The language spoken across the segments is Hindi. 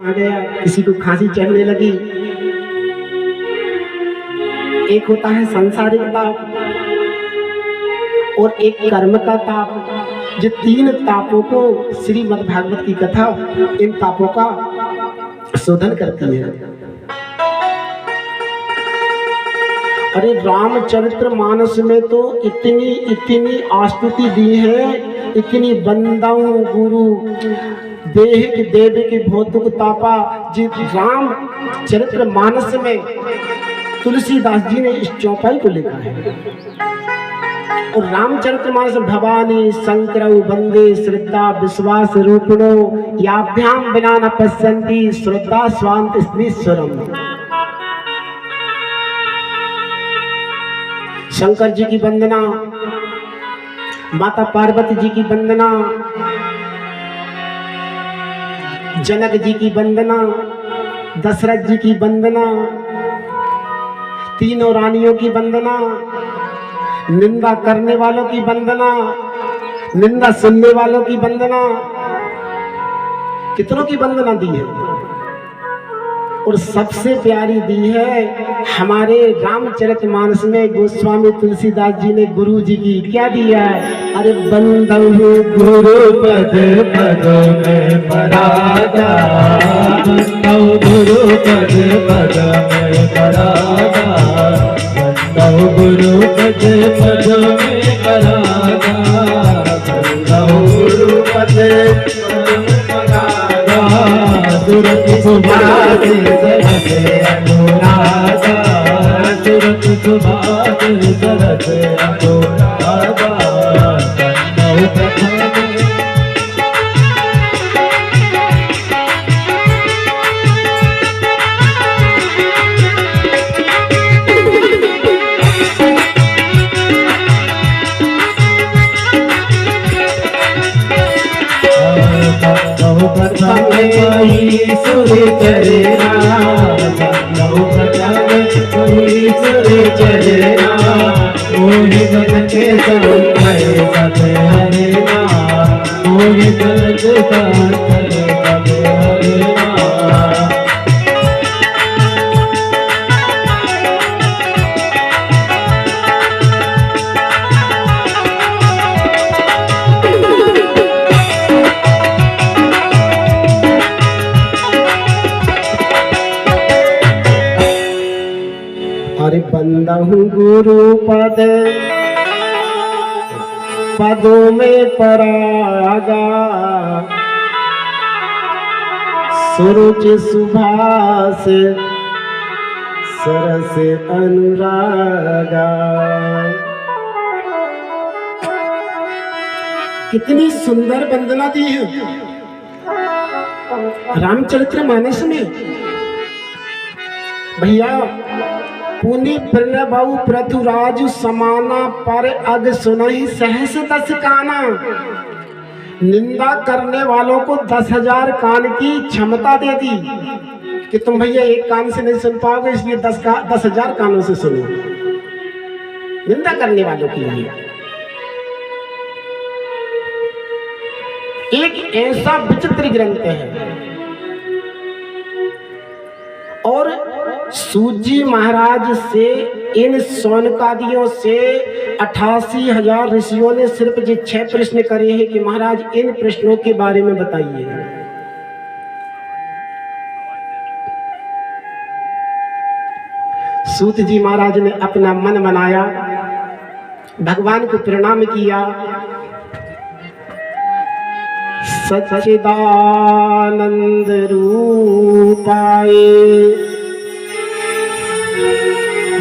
आ गया, किसी को खांसी चढ़ने लगी। एक होता है सांसारिक ताप और एक कर्म का ताप। ये तीन तापों को श्रीमद् भागवत की कथा इन तापों का शोधन करती है। अरे रामचरित्र मानस में तो इतनी इतनी आस्तुति दी है, इतनी बंदाऊ गुरु देहिक देविक भौतिक तापा। जी राम चरित्र मानस में तुलसीदास जी ने इस चौपाई को लिखा है। और रामचरितमानस भवानी शंकरौ वंदे श्रद्धा विश्वास रूपिणो याभ्याम बिना न पश्यन्ति श्रद्धा स्वांत स्त्रीश्वरम। शंकर जी की वंदना, माता पार्वती जी की वंदना, जनक जी की वंदना, दशरथ जी की वंदना, तीनों रानियों की वंदना, निंदा करने वालों की वंदना, निंदा सुनने वालों की वंदना, कितनों की वंदना दी है। और सबसे प्यारी दी है हमारे रामचरितमानस में गोस्वामी तुलसीदास जी ने गुरु जी की क्या दिया है। अरे बंदहु गुरु पद पद में परागा, बंदहु गुरु पद पद में परागा, बंदहु गुरु पद पद में परागा, बंदहु गुरु पद पद में परागा, सुरत सुभाष सरस अनुरागा, सुरत सुभाष सरस अनुरागा, बंदहु प्रथम सुर चरेरा, बंदहु प्रथम वही सुर चरेरा, मोहि मन के संतय सब हरेना, मोहि मन के संतय सब हरेना। अरे बंदहु गुरु पद पदों में परागा, सुरुच सुभाष सरस अनुरागा। कितनी सुंदर वंदना दी है रामचरितमानस में। भैया पुनि प्रणबऊ पृथुराज समाना, पर अग सुनहि सहस दस काना। निंदा करने वालों को 10,000 कान की क्षमता दे दी कि तुम भैया एक कान से नहीं सुन पाओगे, इसलिए 10,000 कानों से सुनो। निंदा करने वालों के लिए एक ऐसा विचित्र ग्रंथ है। और सूजी महाराज से इन सौनकादियों से 88,000 ऋषियों ने सिर्फ ये 6 प्रश्न करे हैं कि महाराज इन प्रश्नों के बारे में बताइए। सूत जी महाराज ने अपना मन बनाया, भगवान को प्रणाम किया। सच्चिदानंद रूपाय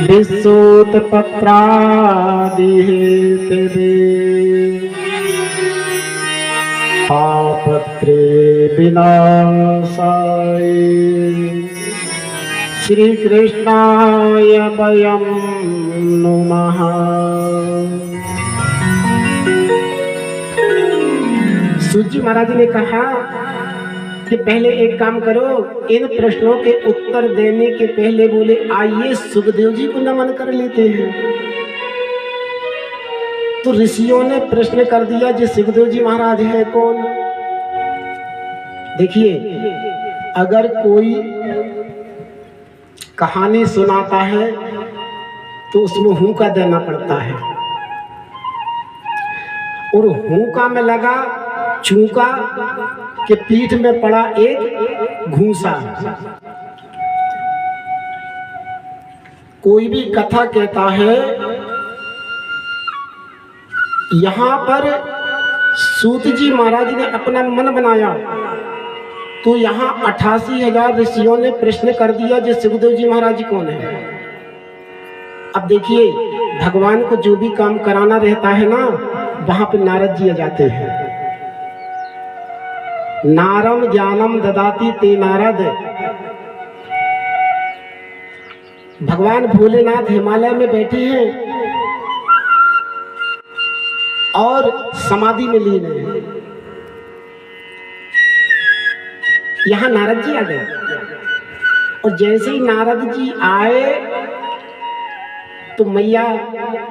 विश्वोत्पत्त्रादिहेतवे तापत्रे विनाशाय श्री कृष्णाय वयं नुमः। सूजी महाराज ने कहा कि पहले एक काम करो, इन प्रश्नों के उत्तर देने के पहले बोले आइए सुखदेव जी को नमन कर लेते हैं। तो ऋषियों ने प्रश्न कर दिया, जी सुखदेव जी महाराज है कौन? देखिए अगर कोई कहानी सुनाता है तो उसमें हुंका देना पड़ता है, और हुंका में लगा चूका के पीठ में पड़ा एक घूंसा। कोई भी कथा कहता है, यहां पर सूत जी महाराज ने अपना मन बनाया, तो यहाँ 88,000 ऋषियों ने प्रश्न कर दिया जे सुखदेव जी महाराज कौन है। अब देखिए, भगवान को जो भी काम कराना रहता है ना, वहां पे नारद जी आ जाते हैं। नारम ज्ञानम ददाती ते नारद। भगवान भोलेनाथ हिमालय में बैठे हैं और समाधि में लीन है। यहाँ नारद जी आ गए, और जैसे ही नारद जी आए तो मैया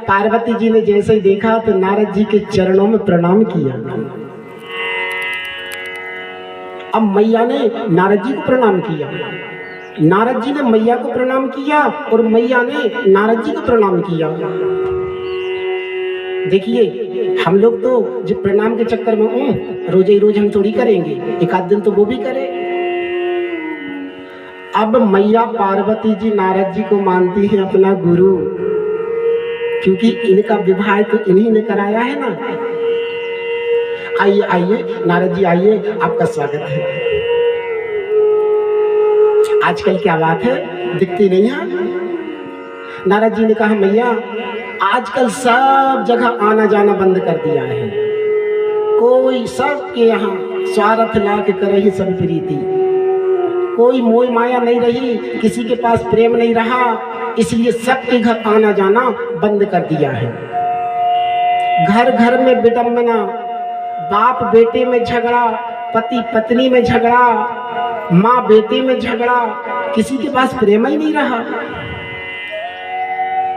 पार्वती जी ने जैसे ही देखा तो नारद जी के चरणों में प्रणाम किया। अब मैया ने नारद जी को प्रणाम किया, नारद जी ने मैया को प्रणाम किया, और मैया ने नारद जी को प्रणाम किया। देखिए, हम लोग तो जो प्रणाम के चक्कर में रोज ही रोज हम थोड़ी करेंगे, एक आध दिन तो वो भी करे। अब मैया पार्वती जी नारद जी को मानती है अपना गुरु, क्योंकि इनका विवाह तो इन्हीं ने कराया है ना। आइए आइए नारद जी, आइए, आपका स्वागत है। आजकल क्या बात है, दिखती नहीं है। नारद जी ने कहा, मैया आजकल सब जगह आना जाना बंद कर दिया है, कोई सबके यहाँ स्वार्थ ला के करे ही सब प्रीति, कोई मोह माया नहीं रही, किसी के पास प्रेम नहीं रहा, इसलिए सबके घर आना जाना बंद कर दिया है। घर घर में विडंबना, बाप बेटे में झगड़ा, पति पत्नी में झगड़ा, माँ बेटे में झगड़ा, किसी के पास प्रेम ही नहीं रहा।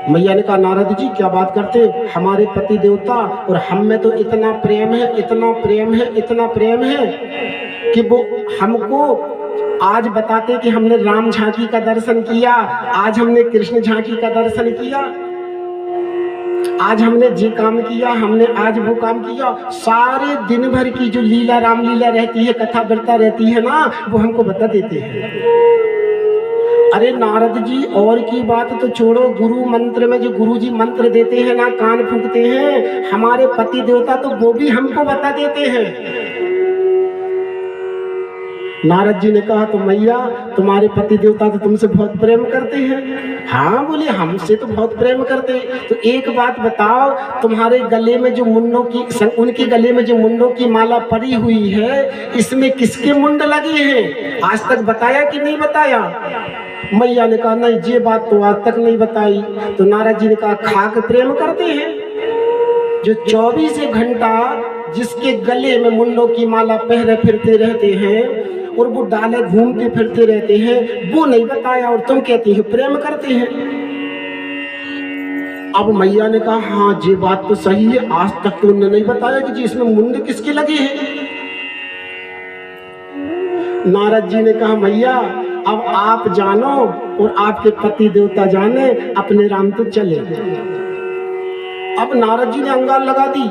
मैया ने कहा, नारद जी क्या बात करते, हमारे पति देवता और हम में तो इतना प्रेम है, इतना प्रेम है, इतना प्रेम है कि वो हमको आज बताते कि हमने राम झांकी का दर्शन किया, आज हमने कृष्ण झांकी का दर्शन किया, आज हमने ये काम किया, हमने आज वो काम किया। सारे दिन भर की जो लीला, रामलीला रहती है, कथा वार्ता रहती है ना, वो हमको बता देते हैं। अरे नारद जी, और की बात तो छोड़ो, गुरु मंत्र में जो गुरु जी मंत्र देते हैं ना, कान फूंकते हैं, हमारे पति देवता तो वो भी हमको बता देते हैं। नारद जी ने कहा, तो मैया तुम्हारे पति देवता तो तुमसे बहुत प्रेम करते हैं। हाँ बोले, हमसे तो बहुत प्रेम करते हैं। तो एक बात बताओ, तुम्हारे गले में जो मुंडों की, उनके गले में जो मुंडों की माला पड़ी हुई है, इसमें किसके मुंड लगे हैं, आज तक बताया कि नहीं बताया? मैया ने कहा, नहीं ये बात तो आज तक नहीं बताई। तो नारद जी ने कहा, खाक प्रेम करते हैं, जो 24 घंटा जिसके गले में मुंडों की माला पहरे फिरते रहते हैं और वो डाले घूमते फिरते रहते हैं, वो नहीं बताया, और तुम कहती हो प्रेम करते हैं। अब मैया ने कहा, हाँ ये बात तो सही है, आज तक तो उन्होंने नहीं बताया कि जी इसमें मुंड किसके लगे हैं। नारद जी ने कहा, मैया अब आप जानो और आपके पति देवता जाने, अपने राम तो चले। अब नारद जी ने अंगार लगा दी।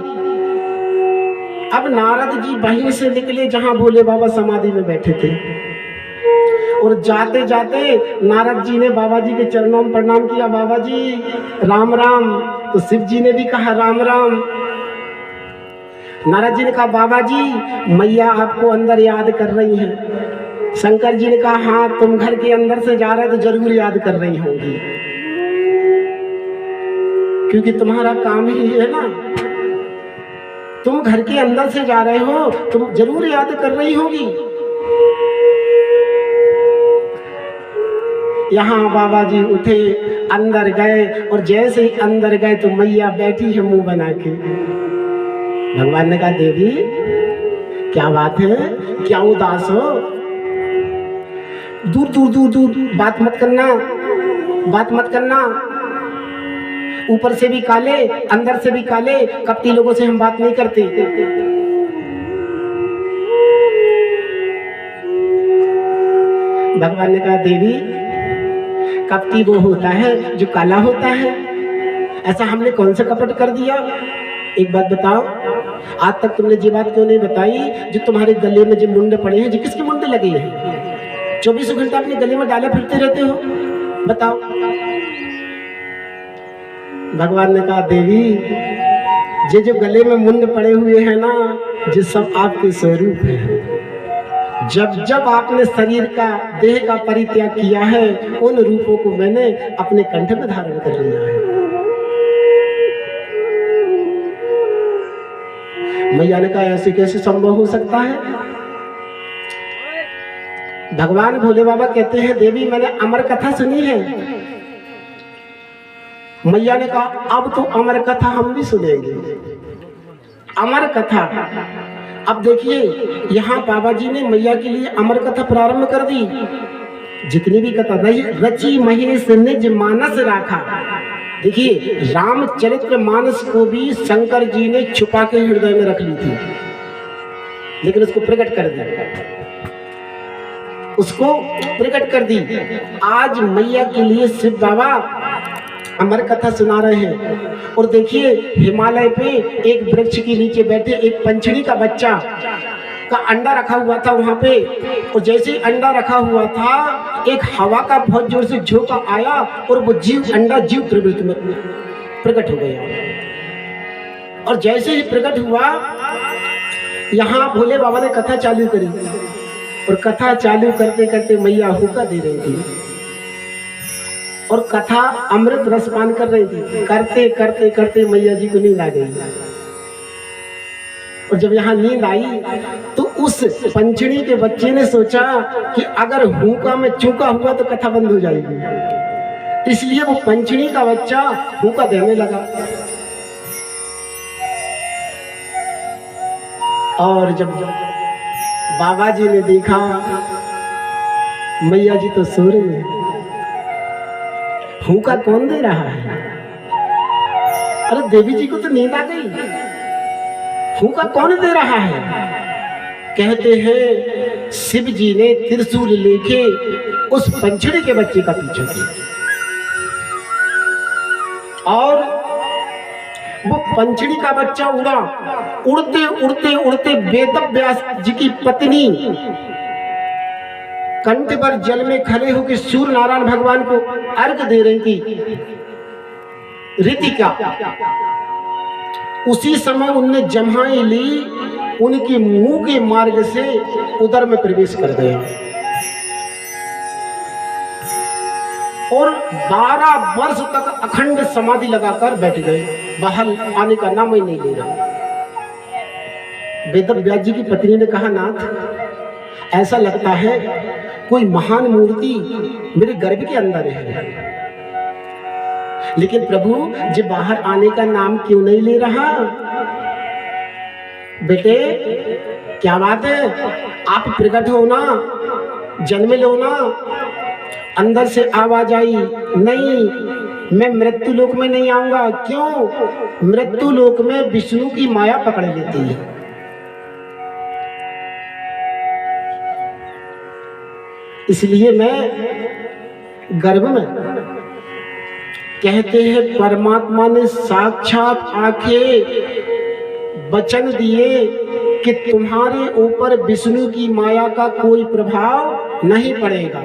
अब नारद जी वहीं से निकले जहां भोले बाबा समाधि में बैठे थे, और जाते जाते नारद जी ने बाबा जी के चरणों में प्रणाम किया, बाबा जी राम राम। तो शिव जी ने भी कहा राम राम। नारद जी ने कहा, बाबा जी मैया आपको अंदर याद कर रही हैं। शंकर जी ने कहा, हाँ तुम घर के अंदर से जा रहे तो जरूर याद कर रही होंगी, क्योंकि तुम्हारा काम ही है ना, तुम घर के अंदर से जा रहे हो, तुम जरूर याद कर रही होगी। यहाँ बाबा जी उठे, अंदर गए, और जैसे ही अंदर गए तो मैया बैठी है मुंह बना के। भगवान ने कहा, देवी क्या बात है, क्या उदास हो, दूर दूर दूर दूर बात मत करना, बात मत करना। ऊपर से भी काले, अंदर से भी काले, कपटी लोगों से हम बात नहीं करते। भगवान ने कहा देवी कपटी वो होता है जो काला होता है, ऐसा हमने कौन सा कपट कर दिया? एक बात बताओ, आज तक तुमने ये बात क्यों नहीं बताई जो तुम्हारे गले में जो मुंडे पड़े हैं, जो किसके मुंडे लगे हैं? 24 घंटा अपने गले में डाले फिरते रहते हो, बताओ। भगवान ने कहा देवी ये जो गले में मुंड पड़े हुए हैं ना, ये सब आपके स्वरूप है। जब जब आपने शरीर का देह का परित्याग किया है, उन रूपों को मैंने अपने कंठ में धारण कर लिया है। मैया ने कहा ऐसे कैसे संभव हो सकता है? भगवान भोले बाबा कहते हैं देवी मैंने अमर कथा सुनी है। मैया ने कहा अब तो अमर कथा हम भी सुनेंगे। अमर कथा, अब देखिए यहाँ बाबा जी ने मैया के लिए अमर कथा प्रारंभ कर दी। जितनी भी कथा रची महेश निज मानस राखा। देखिए रामचरित्र मानस को भी शंकर जी ने छुपा के हृदय में रख ली थी, लेकिन उसको प्रकट कर दिया, उसको प्रकट कर दी। आज मैया के लिए शिव बाबा अमर कथा सुना रहे हैं। और देखिए हिमालय पे एक वृक्ष के नीचे बैठे एक पंछड़ी का बच्चा का अंडा रखा हुआ था वहां पे, और जैसे ही अंडा रखा हुआ था एक हवा का बहुत जोर से झोंका आया और वो अंडा जीव प्रवृत्ति में प्रकट हो गया। और जैसे ही प्रकट हुआ यहाँ भोले बाबा ने कथा चालू करी, और कथा चालू करते करते मैया हुक्का दे रही थी और कथा अमृत रसपान कर रही थी। करते करते करते मैया जी को नींद आ गई। और जब यहाँ नींद आई तो उस पंछड़ी के बच्चे ने सोचा कि अगर हुक्का में चूका हुआ तो कथा बंद हो जाएगी, इसलिए वो पंछड़ी का बच्चा हुक्का देने लगा। और जब बाबा जी ने देखा मैया जी तो सो रही है, हुक्का कौन दे रहा है? अरे देवी जी को तो नींद आ गई, हुक्का कौन दे रहा है? कहते हैं शिव जी ने त्रिशूल लेके उस पंछड़ी के बच्चे का पीछा किया, और वो पंछड़ी का बच्चा उड़ा। उड़ते उड़ते उड़ते वेदव्यास जी की पत्नी कंठ पर जल में खड़े होकर सूर्य नारायण भगवान को अर्घ दे रही थी, ऋतिका। उसी समय उनने जम्हाई ली, उनके मुंह के मार्ग से उदर में प्रवेश कर गया और 12 वर्ष तक अखंड समाधि लगाकर बैठ गए। बाहर आने का नाम ही नहीं ले रहा। वेदव्यास जी की पत्नी ने कहा नाथ ऐसा लगता है कोई महान मूर्ति मेरे गर्भ के अंदर है, लेकिन प्रभु जो बाहर आने का नाम क्यों नहीं ले रहा? बेटे क्या बात है, आप प्रकट हो ना, जन्म लो ना। अंदर से आवाज आई नहीं मैं मृत्यु लोक में नहीं आऊंगा। क्यों? मृत्यु लोक में विष्णु की माया पकड़ लेती है। इसलिए मैं गर्भ में, कहते हैं परमात्मा ने साक्षात आके वचन दिए कि तुम्हारे ऊपर विष्णु की माया का कोई प्रभाव नहीं पड़ेगा।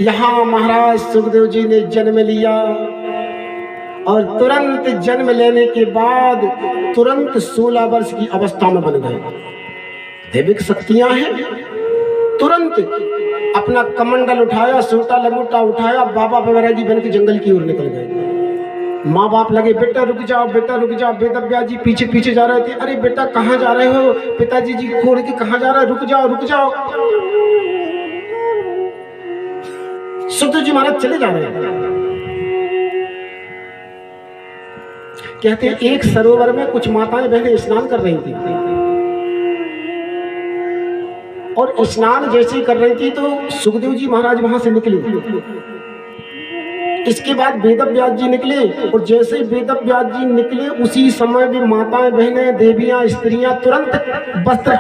यहाँ महाराज सुखदेव जी ने जन्म लिया और तुरंत जन्म लेने के बाद तुरंत 16 वर्ष की अवस्था में बन गए। दैविक शक्तियां हैं। तुरंत अपना कमंडल उठाया, सोटा लंगोटा उठाया, बाबा बैरागी बन के जंगल की ओर निकल गए। माँ बाप लगे बेटा रुक जाओ, बेटा रुक जाओ। वेदव्यास जी पीछे पीछे जा रहे थे। अरे बेटा कहाँ जा रहे हो? पिताजी जी छोड़ के कहाँ जा रहे हो? रुक जाओ रुक जाओ। सुखदेव जी महाराज चले जा रहे हैं। कहते हैं एक सरोवर में कुछ माताएं बहनें स्नान कर रही थी, और स्नान जैसे ही कर रही थी तो सुखदेव जी महाराज वहां से निकले। इसके बाद वेदव्यास जी निकले, और जैसे ही वेदव्यास जी निकले उसी समय भी माताएं बहनें देवियां स्त्रियां तुरंत वस्त्र